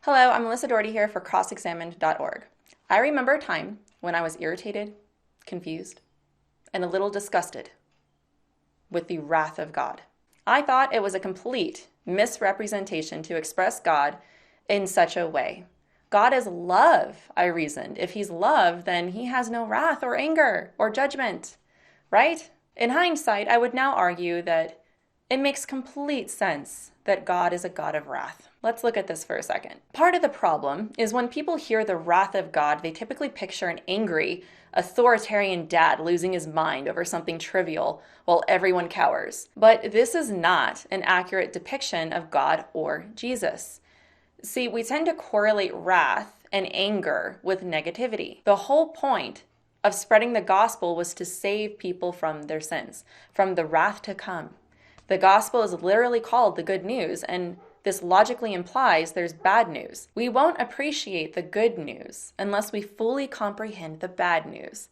Hello, I'm Melissa Dougherty here for crossexamined.org. I remember a time when I was irritated, confused, and a little disgusted with the wrath of God. I thought it was a complete misrepresentation to express God in such a way. God is love, I reasoned. If he's love, then he has no wrath or anger or judgment, right? In hindsight, I would now argue that it makes complete sense that God is a God of wrath. Let's look at this for a second. Part of the problem is when people hear the wrath of God, they typically picture an angry, authoritarian dad losing his mind over something trivial while everyone cowers. But this is not an accurate depiction of God or Jesus. See, we tend to correlate wrath and anger with negativity. The whole point of spreading the gospel was to save people from their sins, from the wrath to come. The gospel is literally called the good news, and this logically implies there's bad news. We won't appreciate the good news unless we fully comprehend the bad news.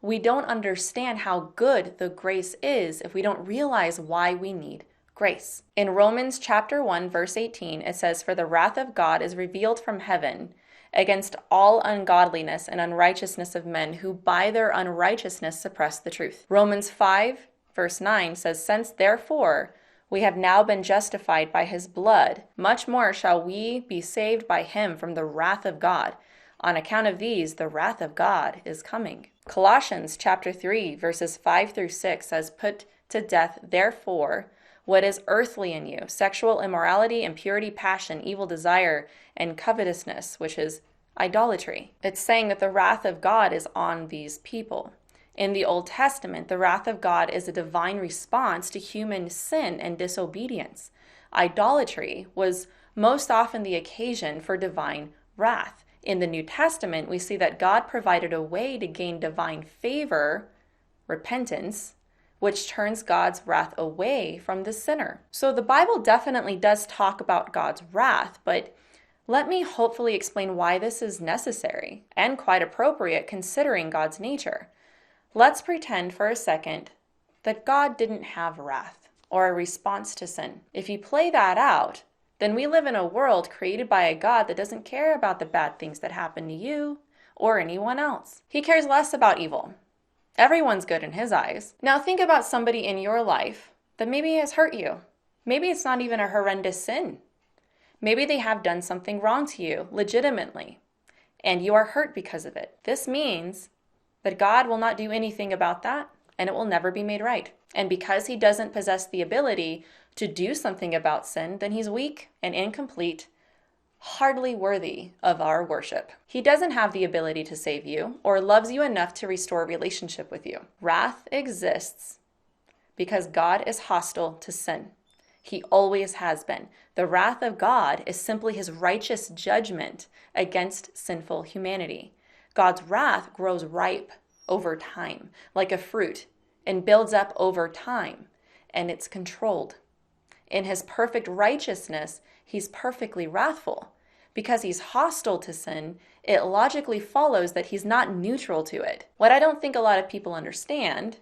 We don't understand how good the grace is if we don't realize why we need grace. In Romans chapter 1, verse 18, it says, "For the wrath of God is revealed from heaven against all ungodliness and unrighteousness of men who by their unrighteousness suppress the truth." Romans 5, verse 9 says, "Since therefore we have now been justified by his blood, much more shall we be saved by him from the wrath of God. On account of these, the wrath of God is coming." Colossians chapter 3, verses 5 through 6 says, "Put to death, therefore, what is earthly in you, sexual immorality, impurity, passion, evil desire, and covetousness," which is idolatry. It's saying that the wrath of God is on these people. In the Old Testament, the wrath of God is a divine response to human sin and disobedience. Idolatry was most often the occasion for divine wrath. In the New Testament, we see that God provided a way to gain divine favor, repentance, which turns God's wrath away from the sinner. So the Bible definitely does talk about God's wrath, but let me hopefully explain why this is necessary and quite appropriate considering God's nature. Let's pretend for a second that God didn't have wrath or a response to sin. If you play that out, then we live in a world created by a God that doesn't care about the bad things that happen to you or anyone else. He cares less about evil. Everyone's good in his eyes. Now think about somebody in your life that maybe has hurt you. Maybe it's not even a horrendous sin. Maybe they have done something wrong to you legitimately, and you are hurt because of it. This means that God will not do anything about that, and it will never be made right. And because he doesn't possess the ability to do something about sin, then he's weak and incomplete, hardly worthy of our worship. He doesn't have the ability to save you or loves you enough to restore a relationship with you. Wrath exists because God is hostile to sin. He always has been. The wrath of God is simply his righteous judgment against sinful humanity. God's wrath grows ripe over time, like a fruit, and builds up over time, and it's controlled. In his perfect righteousness, he's perfectly wrathful. Because he's hostile to sin, it logically follows that he's not neutral to it. What I don't think a lot of people understand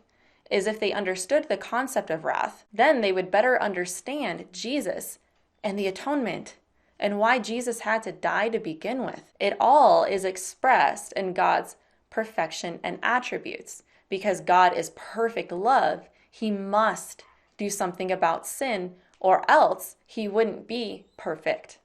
is if they understood the concept of wrath, then they would better understand Jesus and the atonement and why Jesus had to die to begin with. It all is expressed in God's perfection and attributes. Because God is perfect love, he must do something about sin, or else he wouldn't be perfect.